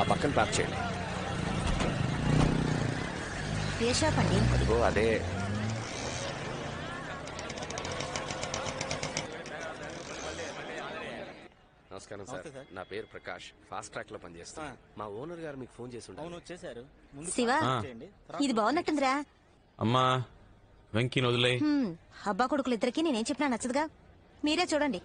ఆ పక్కన పార్క్ చేయండి. ఏ షాప్ అండి? అదిగో అదే. నమస్కారం సార్, నా పేరు ప్రకాష్, ఫాస్ట్ ట్రాక్ లో పనిచేస్తాను. మా ఓనర్ గారు మీకు ఫోన్ చేసి ఉంటారు. శివ, ఇది బాగున్నట్టుందిరా. అమ్మా వెంకీని వదిలే. అబ్బా కొడుకులు ఇద్దరికి నేనేం చెప్పినా నచ్చదుగా, మీరే చూడండి.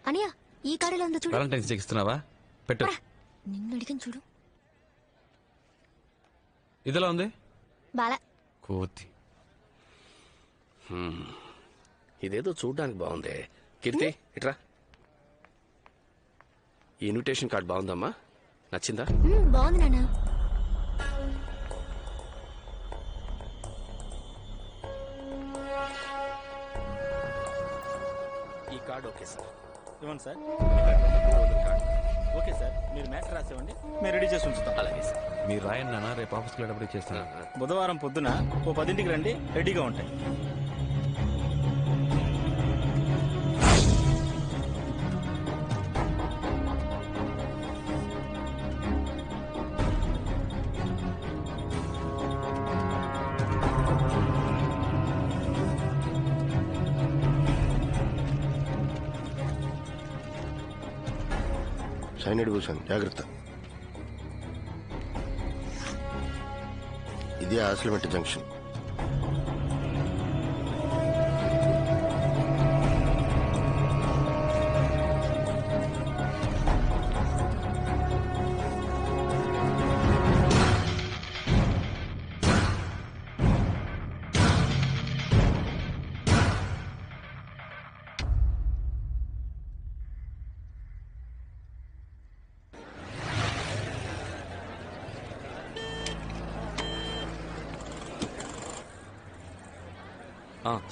అనియా, ఈ కాడలో ఉందో చూడు. వాలంటైన్స్ డే ఇస్తున్నావా? పెట్టు. నిన్ను అడిగిన చూడు. ఇదిలా ఉంది బాలా కోతి. ఇదేదో చూడ్డానికి బాగుంది. కీర్తి ఇట్రా. ఈ ఇన్విటేషన్ కార్డ్ బాగుందమ్మా, నచ్చిందా? బాగుంది నాన్న. ఈ కార్డ్ ఓకే సార్. ఇవ్వండి సార్. ఓకే సార్, మీరు మ్యాచ్ రాసేవండి, మేము రెడీ చేసి ఉంచుతాం. అలాగే సార్. మీరు రాయండి నాన్న, రేపు ఆఫీస్కి వెళ్ళేటప్పుడు ఇచ్చేస్తాను. బుధవారం పొద్దున 10ంటికి రండి, రెడీగా ఉంటాయి. సైనైడ్ భూషణ్, జాగ్రత్త. ఇది ఆసిల్మెంట్ జంక్షన్.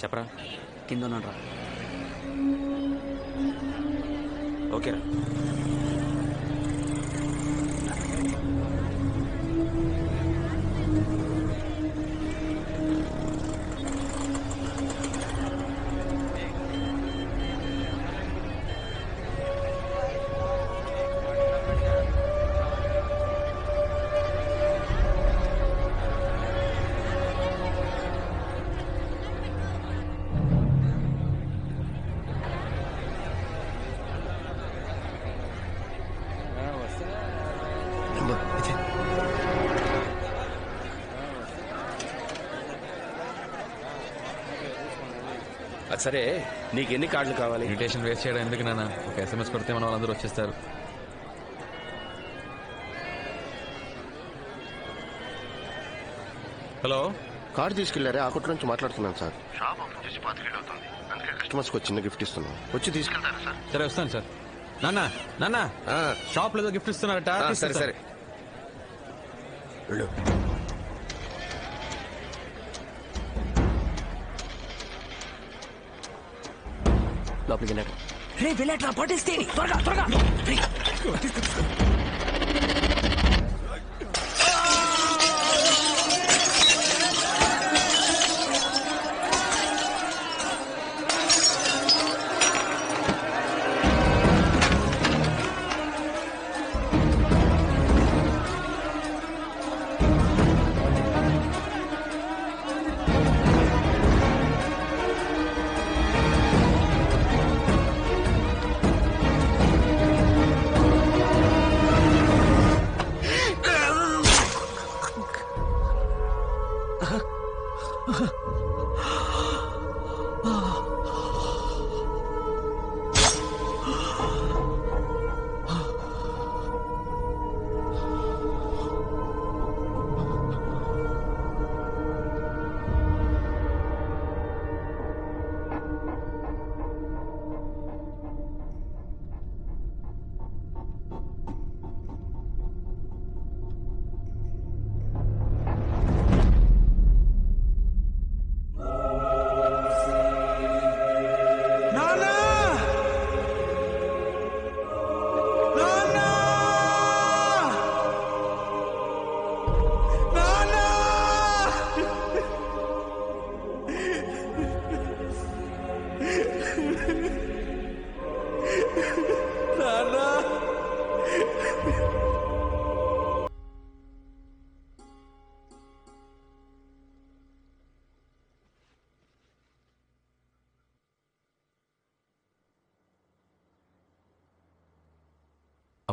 చెప్పరా. కింద ఉన్నాడు రా. ఓకేరా. సరే, నీకు ఎన్ని కార్డులు కావాలి? ఇన్విటేషన్ వేస్ట్ చేయడం ఎందుకు నాన్న, ఒక SMS కొడితే మన వాళ్ళందరూ వచ్చేస్తారు. హలో, కార్డు తీసుకెళ్లారే, ఆ కొట్టు నుంచి మాట్లాడుతున్నాను సార్. షాప్ ఓపెన్ చేసి 5 ఏళ్ళు అవుతుంది, అందుకే కస్టమర్స్ కి చిన్న గిఫ్ట్ ఇస్తున్నాం. వచ్చి తీసుకెళ్తారా సార్? సరే వస్తాను సార్. నాన్న నాన్న, షాప్ లో గిఫ్ట్ ఇస్తున్నారట. సరే సరే వెళ్ళు. లోపలికి వెళ్ళాక రే వెళ్ళట్రా, పట్టేస్తే త్వరగా త్వరగా.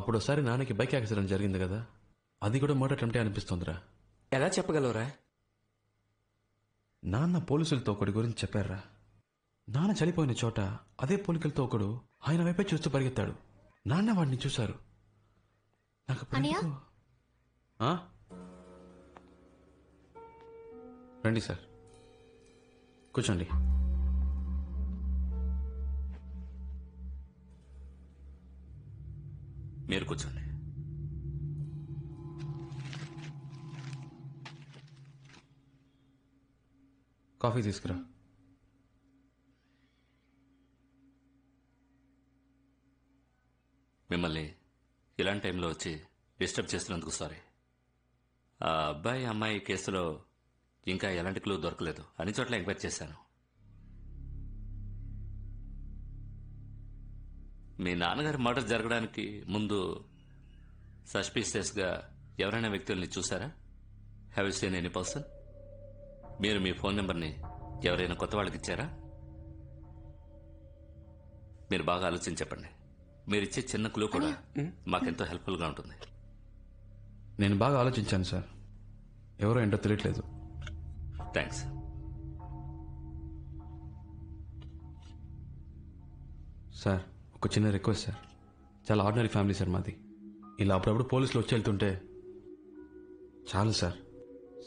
అప్పుడు ఒకసారి నాన్నకి బైక్ యాక్సిడెంట్ జరిగింది కదా, అది కూడా మర్డర్ అటెంప్టే అనిపిస్తుందిరా. ఎలా చెప్పగలవురా? నాన్న పోలీసులతో ఒకటి గురించి చెప్పారా. నాన్న చనిపోయిన చోట అదే పోలికలతో ఒకడు ఆయన వైపే చూస్తూ పరిగెత్తాడు. నాన్న వాడిని చూశారు. నాకు అప్పుడు అన్నయ్య? ఎందుకో- ఆ? రండి సార్, కూర్చోండి. మీరు కూర్చోండి. కాఫీ తీసుకురా. మిమ్మల్ని ఇలాంటి టైంలో వచ్చి డిస్టర్బ్ చేస్తున్నందుకు సారీ. ఆ అబ్బాయి అమ్మాయి కేసులో ఇంకా ఎలాంటి క్లూ దొరకలేదు. అన్ని చోట్ల ఎంక్వైరీ చేశాను. మీ నాన్నగారి మర్డర్ జరగడానికి ముందు సస్పీషియస్గా ఎవరైనా వ్యక్తుల్ని చూసారా? Have you seen any person? మీరు మీ ఫోన్ నెంబర్ని ఎవరైనా కొత్త వాళ్ళకి ఇచ్చారా? మీరు బాగా ఆలోచించి చెప్పండి. మీరిచ్చే చిన్న క్లూ కూడా మాకెంతో హెల్ప్ఫుల్గా ఉంటుంది. నేను బాగా ఆలోచించాను సార్, ఎవరో ఏంటో తెలియట్లేదు. థ్యాంక్స్. సార్, ఒక చిన్న రిక్వెస్ట్ సార్. చాలా ఆర్డినరీ ఫ్యామిలీ సార్ మాది. ఇలా అప్పుడప్పుడు పోలీసులు వచ్చి వెళ్తుంటే చాలు సార్.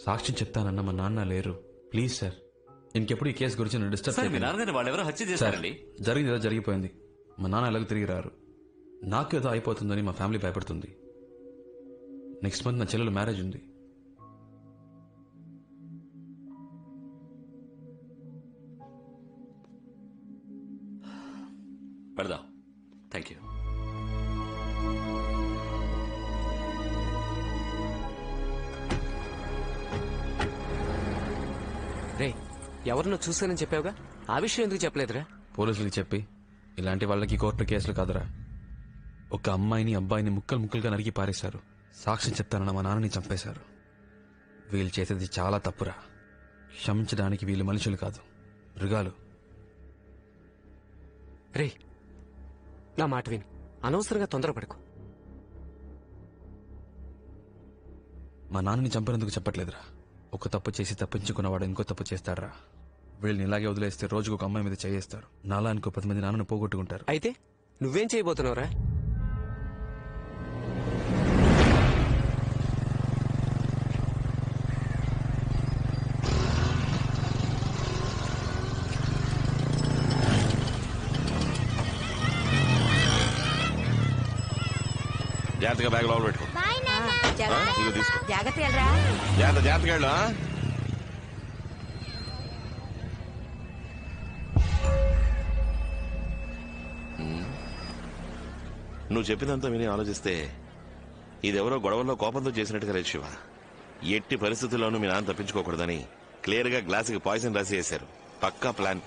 సాక్ష్యం చెప్తానన్న మా నాన్న లేరు. ప్లీజ్ సార్, ఇంకెప్పుడు ఈ కేసు గురించి నన్ను డిస్టర్బ్ సార్, మీ చేయకండి. నాన్నగారిని వాళ్ళు ఎవరో హత్య సార్, చేశారండి. జరిగింది ఏదో జరిగిపోయింది. మా నాన్న ఎలాగో తిరిగి రారు. నాకు ఏదో అయిపోతుందని మా ఫ్యామిలీ భయపడుతుంది. నెక్స్ట్ మంత్ నా చెల్లెలు మ్యారేజ్ ఉంది. పెడదాం. Thank you. రే, ఎవరినో చూసానని చెప్పావుగా, ఆ విషయం ఎందుకు చెప్పలేదురా? పోలీసులకి చెప్పి ఇలాంటి వాళ్ళకి కోర్టు కేసులు కాదురా. ఒక అమ్మాయిని అబ్బాయిని ముక్కలు ముక్కలుగా నరికి పారేశారు. సాక్ష్యం చెప్తానన్న మా నాన్నని చంపేశారు. వీళ్ళు చేసేది చాలా తప్పురా. క్షమించడానికి వీళ్ళు మనుషులు కాదు, మృగాలు. రే, నా మాట విని అనవసరంగా తొందరపడకు. మా నాన్నని చంపినందుకు చెప్పట్లేదురా. ఒక తప్పు చేసి తప్పించుకున్నవాడు ఇంకో తప్పు చేస్తాడరా. వీళ్ళని ఇలాగే వదిలేస్తే రోజుకు ఒక అమ్మాయి మీద చేయేస్తారు. నాలా ఇంకో 10 మంది నాన్నను పోగొట్టుకుంటారు. అయితే నువ్వేం చేయబోతున్నావురా? జాగ్రత్తగా బ్యాగ్ లోపల పెట్టుకో. ఇదిగో తీసుకో. జాగ్రత్త వెళ్ళరా. జాగ్రత్తగా వెళ్ళు. నువ్వు చెప్పినంత విని ఆలోచిస్తే ఇదెవరో గొడవల్లో కోపంతో చేసినట్టుగా లేదు శివ. ఎట్టి పరిస్థితుల్లోనూ మీ నాన్న తప్పించుకోకూడదని క్లియర్ గా గ్లాసుకి పాయిజన్ రాసి వేశారు. పక్కా ప్లాన్.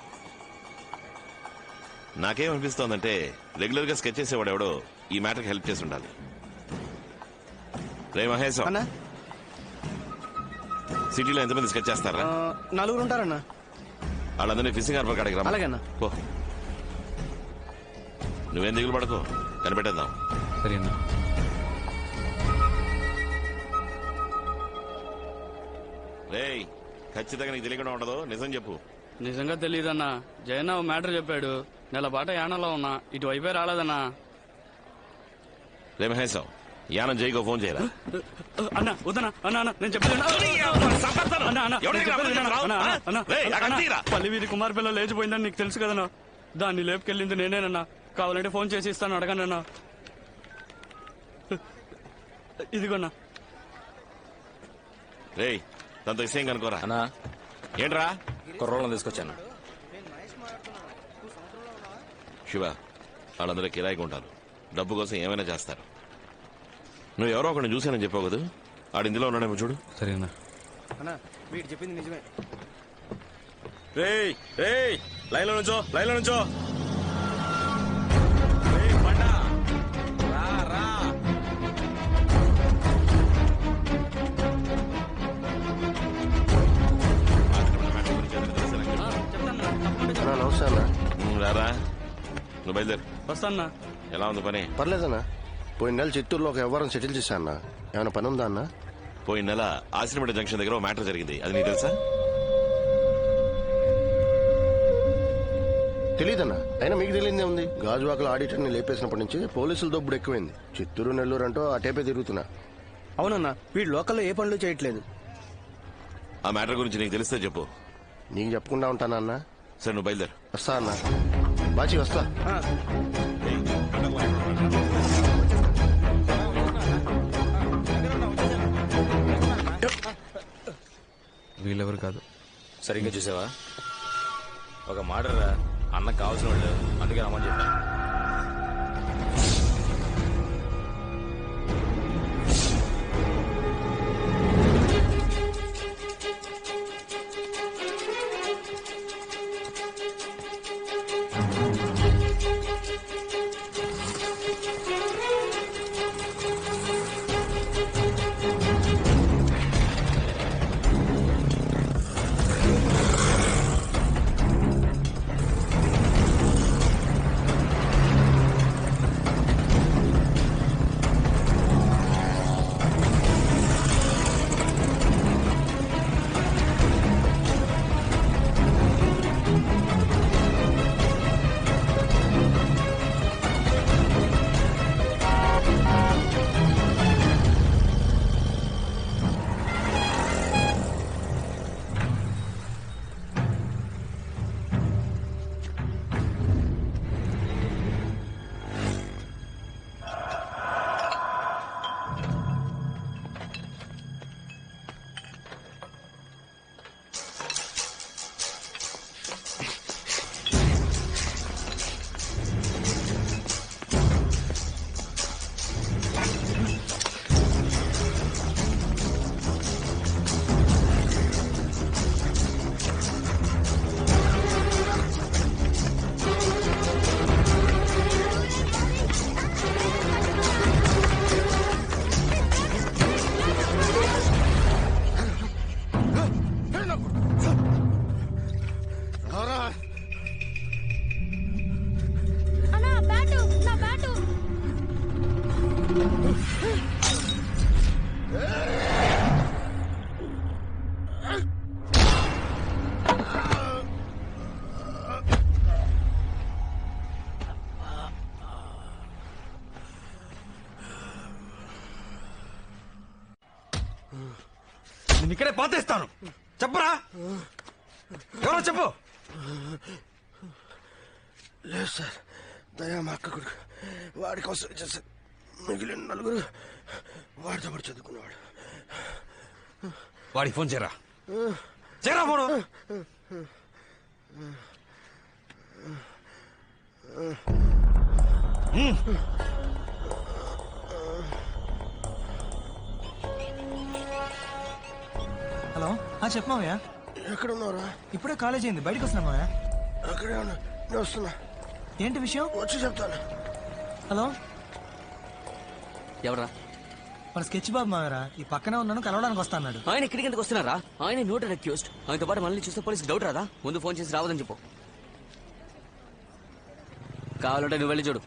నాకేమనిపిస్తోందంటే రెగ్యులర్ గా స్కెచ్ చేసేవాడు ఎవడో ఈ మ్యాటర్కి హెల్ప్ చేసి ఉండాలి. రే మహేష్, సిటీలో ఎంతమంది స్కెచ్ చేస్తారా? 4 ఉంటారన్నా. వాళ్ళందరినీ ఫిషింగ్ హార్బర్ కాడికి రా. అలాగేనా? పో. నువ్వేం దిగులు పడకు, కనిపెట్టేద్దాం. సరేనా? రేయ్, ఖచ్చితంగా నీకు తెలియకుండా ఉండదు. నిజం చెప్పు. నిజంగా తెలియదన్నా. జయన్న ఓ మ్యాటర్ చెప్పాడు. నెల పాట యానంలో ఉన్నా, ఇటువైపే రాలేదన్నా. రే మహేశ్, యానం జైకో ఫోన్ చేయరా. అన్నా వద్దనా, అన్నా అన్నా నేను చెప్పేది విను. అన్నా, అన్నా, నేను చెప్పేది విను. అన్నా, అన్నా, అన్నా, పల్లివీరి కుమార్ పిల్ల లేచిపోయిందని నీకు తెలుసు కదన్నా. దాన్ని లేపుకెళ్ళింది నేనేనన్నా. కావాలంటే ఫోన్ చేసి ఇస్తాను, అడగనన్నా. ఇదిగోన్నా. రేయ్, దాంతో విషయం కనుకోరా. అన్నా, ఏంట్రా? కుర్రోళ్ళని తీసుకొచ్చాను. శివ, వాళ్ళందరూ కిరాయికి ఉంటారు. డబ్బు కోసం ఏమైనా చేస్తారు. నువ్వు ఎవరో ఒకరిని చూశానని చెప్పావు కదా, ఆడు ఇందులో ఉన్నాడేమో చూడు. సరేనా? అన్నా, వీడు చెప్పింది నిజమే. రేయ్ రేయ్, లైన్లో నుంచో, లైన్లో నుంచో. అన్నా, నమస్తే అన్న. రారా, నువ్వు బయలుదేరు. వస్తానా? ఎలా ఉంది పని? పర్లేదన్నా. పోయిన నెల చిత్తూరులో ఒక వ్యవహారం సెటిల్ చేశా అన్న. ఏమైనా పని ఉందా అన్న? పోయిన నెల ఆశ్రమేట జంక్షన్ దగ్గర మ్యాటర్ జరిగింది, అది నీకు తెలుసా? తెలీదన్నా. అయినా మీకు తెలియదే ఉంది. గాజువాకల ఆడిటర్ని లేపేసినప్పటి నుంచి పోలీసుల దొబ్బుడు ఎక్కువైంది. చిత్తూరు నెల్లూరు అంటూ అటేపే తిరుగుతున్నా. అవునన్నా, వీడు లోకల్లో ఏ పనులు చేయట్లేదు. ఆ మ్యాటర్ గురించి నీకు తెలిస్తే చెప్పు. నీకు చెప్పకుండా ఉంటానా అన్న? సరే, నువ్వు బయలుదేరు. వస్తా అన్న. బాచి వస్తా. వీళ్ళెవరు కాదు. సరిగ్గా చూసావా? ఒక మర్డర్ రా, అన్నకు కావాల్సిన వాళ్ళు, అందుకే రమ్మని చెప్పా. నేను ఇక్కడే పాతేస్తాను. చెప్పరా, ఎవరో చెప్పు. లేదు సార్, దయా మా అక్క కొడుకు. వాడి కోసం చేశారు. మిగిలిన నలుగురు వాడితో పాటు చదువుకున్నవాడు. వాడికి ఫోన్ చేయరా, చేయరా ఫోను. హలో, చెప్పమావయ్యా. ఎక్కడ ఉన్నావురా? ఇప్పుడే కాలేజ్ అయింది, బయటకు వస్తున్నామావయ్యా. అక్కడే ఉన్నా, నేను వస్తున్నా. ఏంటి విషయం? వచ్చి చెప్తాను. హలో, ఎవరా? మన స్కెచ్ బాబు మావరా. ఈ పక్కనే ఉన్నాను, కలవడానికి వస్తా అన్నాడు. ఆయన ఇక్కడికి ఎందుకు వస్తున్నారా? ఆయన నోటెడ్ అక్యూజ్డ్. ఆయనతో పాటు మనల్ని చూస్తే పోలీసుకి డౌట్ రాదా? ముందు ఫోన్ చేసి రావద్దని చెప్పు. కావాలంటే నువ్వు వెళ్ళి చూడు.